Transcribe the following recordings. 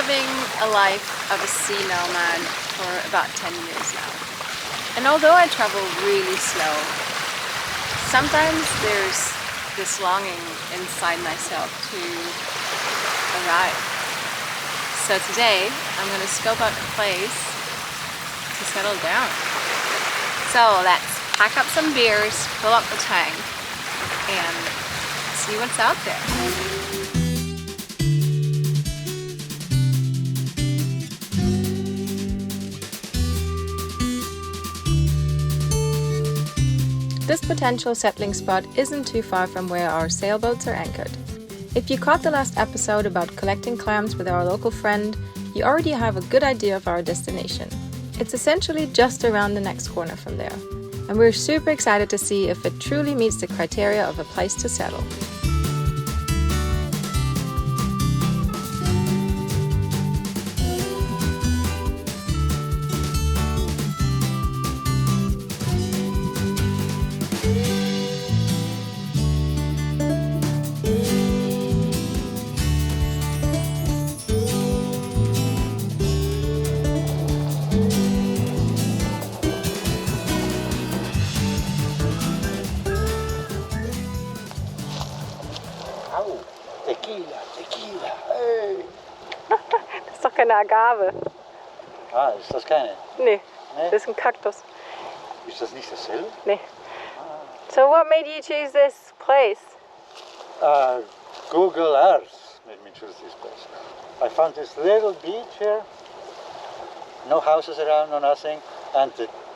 living a life of a sea nomad for about 10 years now. And although I travel really slow, sometimes there's this longing inside myself to arrive. So today I'm going to scope out a place to settle down. So let's pack up some beers, fill up the tank, and see what's out there. This potential settling spot isn't too far from where our sailboats are anchored. If you caught the last episode about collecting clams with our local friend, you already have a good idea of our destination. It's essentially just around the next corner from there, and we're super excited to see if it truly meets the criteria of a place to settle. Tequila, hey! Das ist doch keine Agave. Ah, ist das keine? Nee, Nee? das ist ein Kaktus. Ist das nicht dasselbe? Nee. So what made you choose this place? Google Earth made me choose this place. I found this little beach here, no houses around, no nothing, and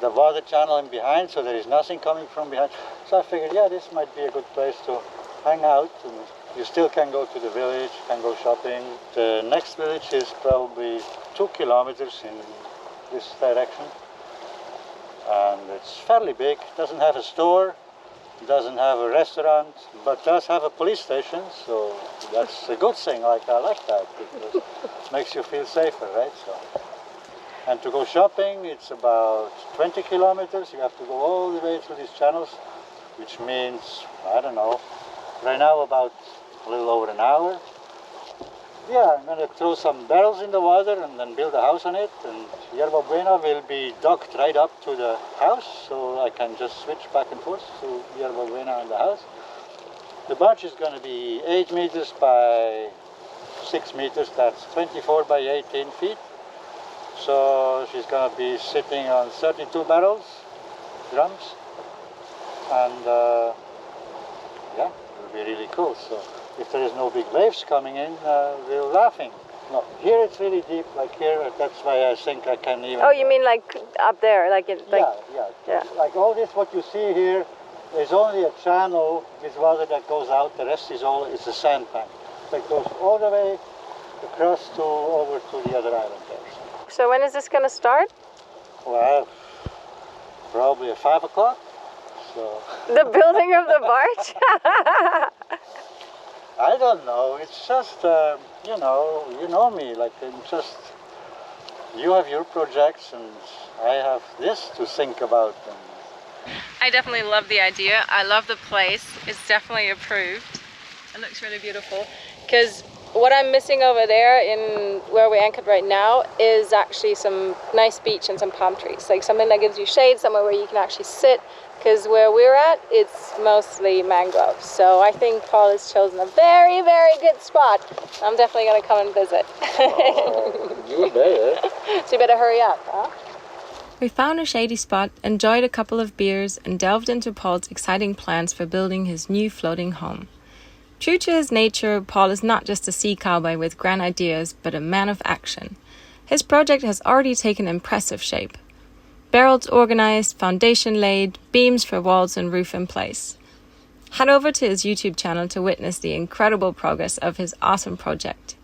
the water channel in behind, so there is nothing coming from behind. So I figured, yeah, this might be a good place to hang out. And you still can go to the village, can go shopping. The next village is probably 2 kilometers in this direction. And it's fairly big, doesn't have a store, doesn't have a restaurant, but does have a police station, so that's a good thing. I like that, because it makes you feel safer, right? So, and to go shopping, it's about 20 kilometers. You have to go all the way through these channels, which means, I don't know, right now about a little over an hour. Yeah, I'm gonna throw some barrels in the water and then build a house on it, and Yerba Buena will be docked right up to the house, so I can just switch back and forth to Yerba Buena and the house. The barge is gonna be 8 meters by 6 meters, that's 24 by 18 feet. So she's gonna be sitting on 32 barrels, drums, and yeah, it'll be really cool. So if there is no big waves coming in, we're laughing. No, here it's really deep, like here, that's why I think I can even... Oh, you mean like up there, like it, like... Yeah. Like all this, what you see here, is only a channel with water that goes out, the rest is all, it's a sand bank. That goes all the way across to, over to the other island there. So when is this going to start? Well, probably at 5 o'clock, so... The building of the barge? I don't know, it's just, you know me, like I'm just, you have your projects and I have this to think about. I definitely love the idea. I love the place. It's definitely approved. It looks really beautiful. Because what I'm missing over there in where we anchored right now is actually some nice beach and some palm trees. Like something that gives you shade, somewhere where you can actually sit. Because where we're at, it's mostly mangroves. So I think Paul has chosen a very, very good spot. I'm definitely going to come and visit. Oh, you better. So you better hurry up, huh? We found a shady spot, enjoyed a couple of beers, and delved into Paul's exciting plans for building his new floating home. True to his nature, Paul is not just a sea cowboy with grand ideas, but a man of action. His project has already taken impressive shape. Barrels organized, foundation laid, beams for walls and roof in place. Head over to his YouTube channel to witness the incredible progress of his awesome project.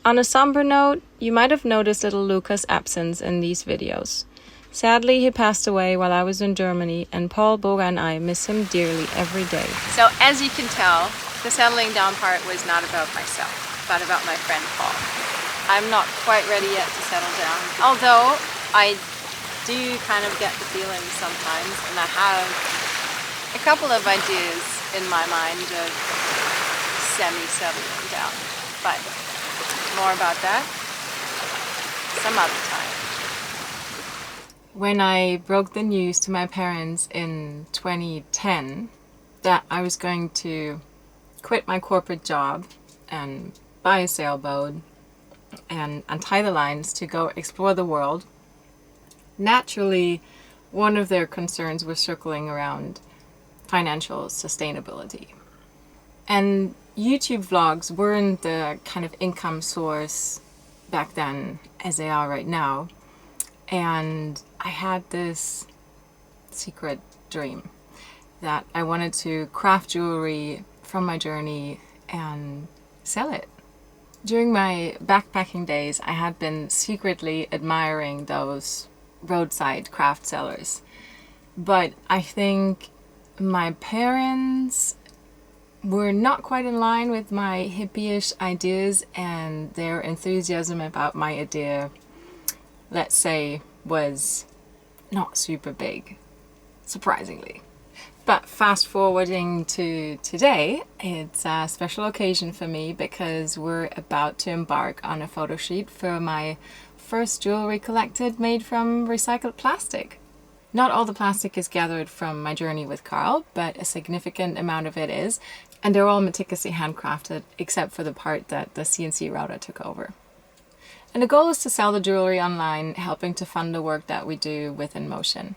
On a somber note, you might have noticed little Luca's absence in these videos. Sadly, he passed away while I was in Germany, and Paul, Boga, and I miss him dearly every day. So as you can tell, the settling down part was not about myself, but about my friend Paul. I'm not quite ready yet to settle down, although I do kind of get the feeling sometimes, and I have a couple of ideas in my mind of semi-settling down. But more about that some other time. When I broke the news to my parents in 2010 that I was going to quit my corporate job and buy a sailboat and untie the lines to go explore the world, naturally one of their concerns was circling around financial sustainability. And YouTube vlogs weren't the kind of income source back then as they are right now. And I had this secret dream that I wanted to craft jewelry from my journey and sell it. During my backpacking days, I had been secretly admiring those roadside craft sellers. But I think my parents were not quite in line with my hippie-ish ideas, and their enthusiasm about my idea, let's say, was not super big, surprisingly. But fast forwarding to today, it's a special occasion for me because we're about to embark on a photo shoot for my first jewelry collected made from recycled plastic. Not all the plastic is gathered from my journey with Karl, but a significant amount of it is, and they're all meticulously handcrafted except for the part that the CNC router took over. And the goal is to sell the jewelry online, helping to fund the work that we do with InMotion.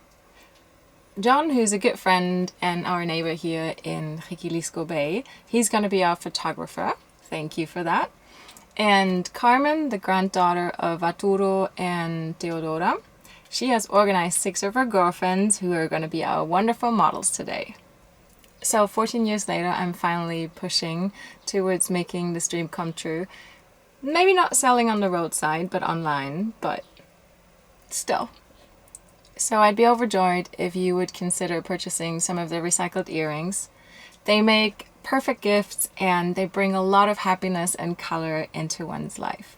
John, who's a good friend and our neighbor here in Jiquilisco Bay, he's going to be our photographer. Thank you for that. And Carmen, the granddaughter of Arturo and Teodora, she has organized 6 of her girlfriends who are going to be our wonderful models today. So 14 years later, I'm finally pushing towards making this dream come true. Maybe not selling on the roadside, but online, but still. So I'd be overjoyed if you would consider purchasing some of the recycled earrings. They make perfect gifts and they bring a lot of happiness and color into one's life.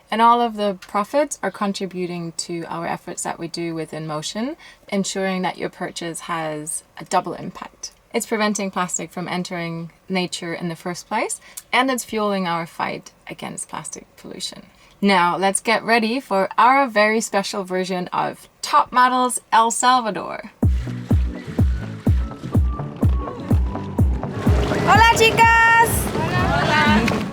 And all of the profits are contributing to our efforts that we do with InMotion, ensuring that your purchase has a double impact. It's preventing plastic from entering nature in the first place, and it's fueling our fight against plastic pollution. Now, let's get ready for our very special version of Top Models El Salvador. Hola, chicas! Hola.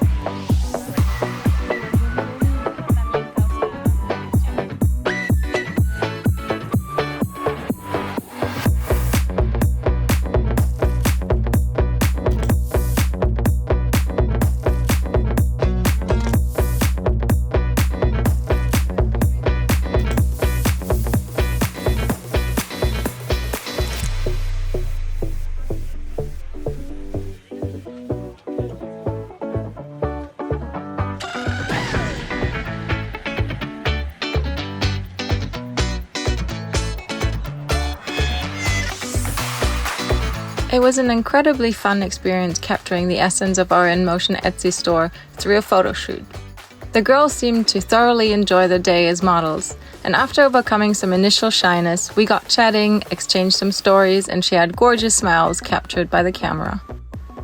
It was an incredibly fun experience capturing the essence of our InMotion Etsy store through a photo shoot. The girls seemed to thoroughly enjoy the day as models, and after overcoming some initial shyness, we got chatting, exchanged some stories, and she had gorgeous smiles captured by the camera.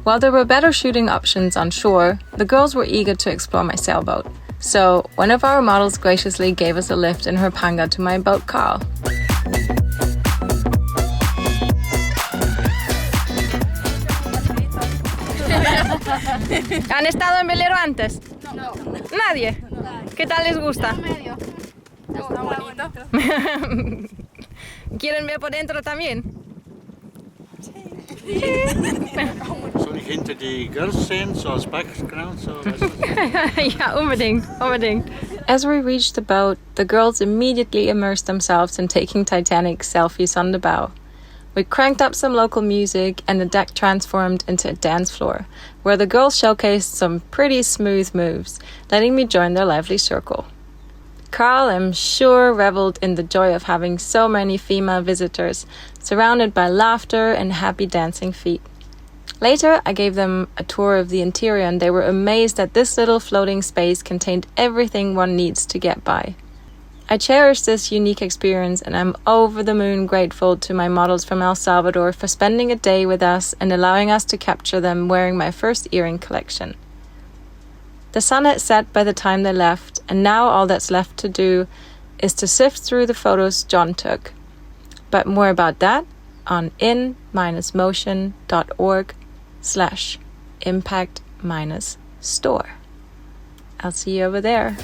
While there were better shooting options on shore, the girls were eager to explore my sailboat. So one of our models graciously gave us a lift in her panga to my boat Karl. ¿Han estado en velero antes? No. ¿Nadie? ¿Qué tal les gusta? Medio. Está bonito. ¿Quieren ver por dentro también? Soll ich hinter die Girls sehen, so als Background? So, Ja, unbedingt. As we reached the boat, the girls immediately immersed themselves in taking Titanic selfies on the bow. We cranked up some local music and the deck transformed into a dance floor, where the girls showcased some pretty smooth moves, letting me join their lively circle. Karl, I'm sure, reveled in the joy of having so many female visitors, surrounded by laughter and happy dancing feet. Later, I gave them a tour of the interior and they were amazed that this little floating space contained everything one needs to get by. I cherish this unique experience and I'm over the moon grateful to my models from El Salvador for spending a day with us and allowing us to capture them wearing my first earring collection. The sun had set by the time they left, and now all that's left to do is to sift through the photos John took. But more about that on in-motion.org/impact-store. I'll see you over there.